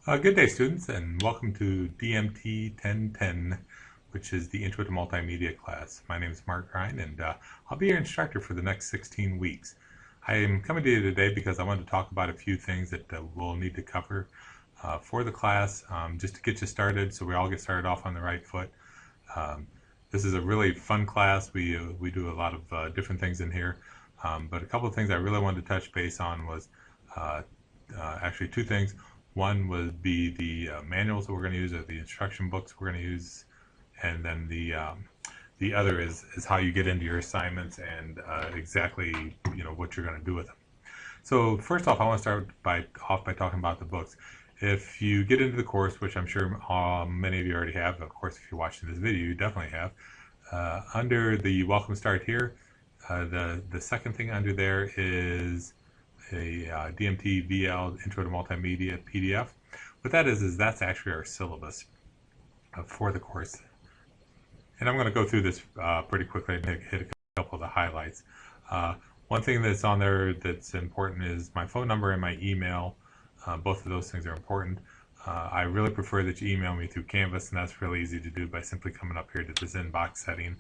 Good day, students, and welcome to DMT 1010, which is the Intro to Multimedia class. My name is Mark Ryan, and I'll be your instructor for the next 16 weeks. I am coming to you today because I wanted to talk about a few things that we'll need to cover for the class, just to get you started so we all get started off on the right foot. Um, this is a really fun class. We do a lot of different things in here, but a couple of things I really wanted to touch base on was uh, actually two things. One would be the manuals that we're going to use, or the instruction books we're going to use, and then the other is how you get into your assignments and exactly what you're going to do with them. So first off, I want to start by talking about the books. If you get into the course, which I'm sure many of you already have, of course, if you're watching this video, you definitely have. Under the Welcome Start here, the second thing under there is a DMT VL Intro to Multimedia PDF. What that is that's actually our syllabus for the course. And I'm going to go through this pretty quickly and hit a couple of the highlights. One thing that's on there that's important is my phone number and my email. Both of those things are important. I really prefer that you email me through Canvas, and that's really easy to do by simply coming up here to this inbox setting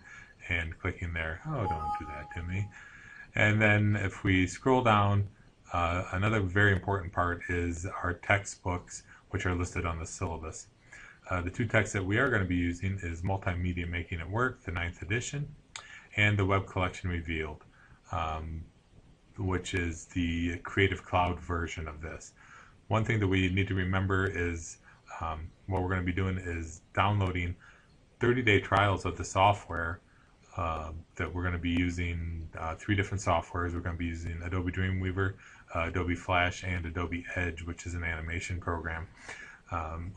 and clicking there. Oh, don't do that to me. And then if we scroll down, another very important part is our textbooks, which are listed on the syllabus. The two texts that we are going to be using is Multimedia Making It Work, the 9th edition, and the Web Collection Revealed, which is the Creative Cloud version of this. One thing that we need to remember is what we're going to be doing is downloading 30-day trials of the software that we're going to be using. Three different softwares. We're going to be using Adobe Dreamweaver, Adobe Flash, and Adobe Edge, which is an animation program,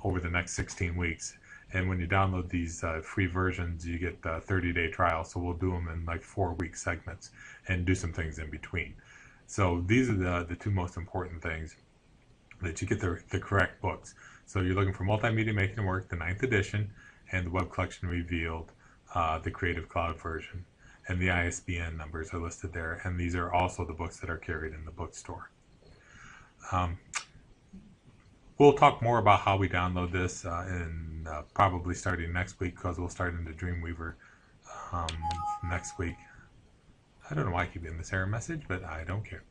over the next 16 weeks. And when you download these free versions, you get 30-day trials. So we'll do them in like 4-week segments and do some things in between. So these are the two most important things, that you get the correct books. So you're looking for Multimedia Making It Work, the 9th edition, and the Web Collection Revealed, the Creative Cloud version. And the ISBN numbers are listed there. And these are also the books that are carried in the bookstore. We'll talk more about how we download this in probably starting next week, because we'll start into Dreamweaver next week. I don't know why I keep getting this error message, but I don't care.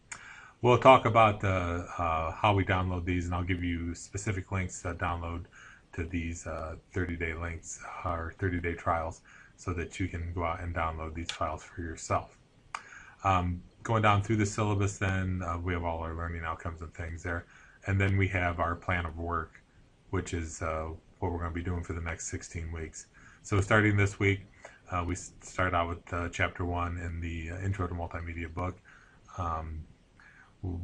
We'll talk about how we download these, and I'll give you specific links to download to these 30-day links or 30-day trials, so that you can go out and download these files for yourself. Going down through the syllabus, then we have all our learning outcomes and things there. And then we have our plan of work, which is what we're going to be doing for the next 16 weeks. So starting this week, we start out with Chapter 1 in the Intro to Multimedia book,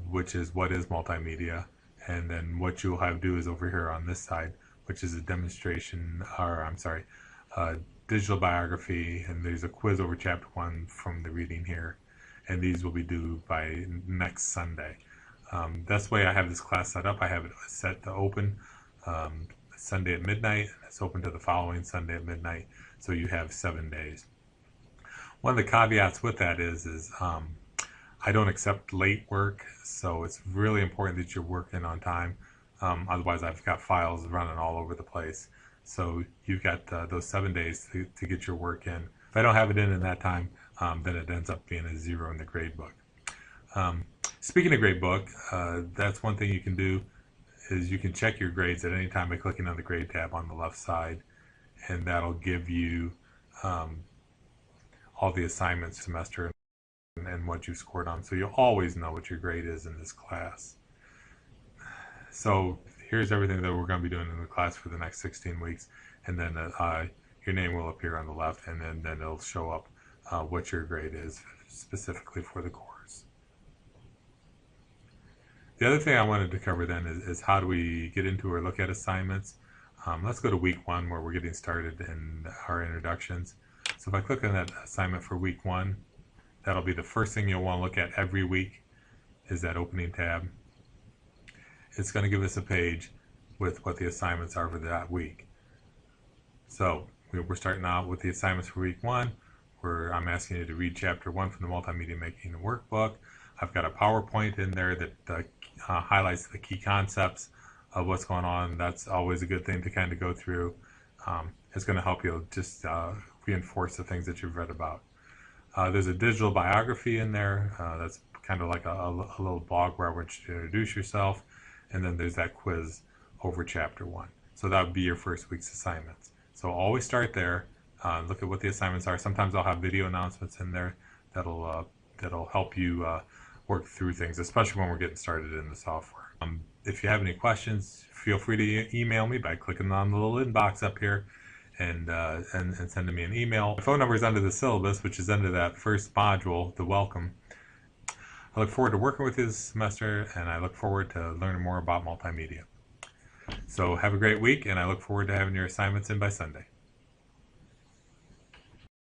which is what is multimedia. And then what you'll have do is over here on this side, which is a demonstration, or I'm sorry, digital biography, and there's a quiz over Chapter 1 from the reading here. And these will be due by next Sunday. That's the way I have this class set up. I have it set to open Sunday at midnight. It's open to the following Sunday at midnight. So you have 7 days. One of the caveats with that is I don't accept late work. So it's really important that you're working on time. Otherwise, I've got files running all over the place. So you've got those 7 days to get your work in. If I don't have it in that time, then it ends up being a 0 in the grade book. Speaking of grade book, that's one thing you can do, is you can check your grades at any time by clicking on the grade tab on the left side, and that'll give you all the assignments semester and what you scored on. So you'll always know what your grade is in this class. So here's everything that we're going to be doing in the class for the next 16 weeks, and then your name will appear on the left, and then it'll show up what your grade is specifically for the course. The other thing I wanted to cover then is how do we get into or look at assignments. Let's go to week 1, where we're getting started in our introductions. So if I click on that assignment for week 1, that'll be the first thing you'll want to look at every week, is that opening tab. It's going to give us a page with what the assignments are for that week. So we're starting out with the assignments for week 1, where I'm asking you to read Chapter 1 from the Multimedia Making It Workbook. I've got a PowerPoint in there that highlights the key concepts of what's going on. That's always a good thing to kind of go through. It's going to help you just reinforce the things that you've read about. There's a digital biography in there. That's kind of like a little blog where I want you to introduce yourself. And then there's that quiz over chapter 1. So that would be your first week's assignments. So always start there. Look at what the assignments are. Sometimes I'll have video announcements in there that'll help you work through things, especially when we're getting started in the software. If you have any questions, feel free to email me by clicking on the little inbox up here and sending me an email. My phone number is under the syllabus, which is under that first module, the welcome. I look forward to working with you this semester, and I look forward to learning more about multimedia. So have a great week, and I look forward to having your assignments in by Sunday.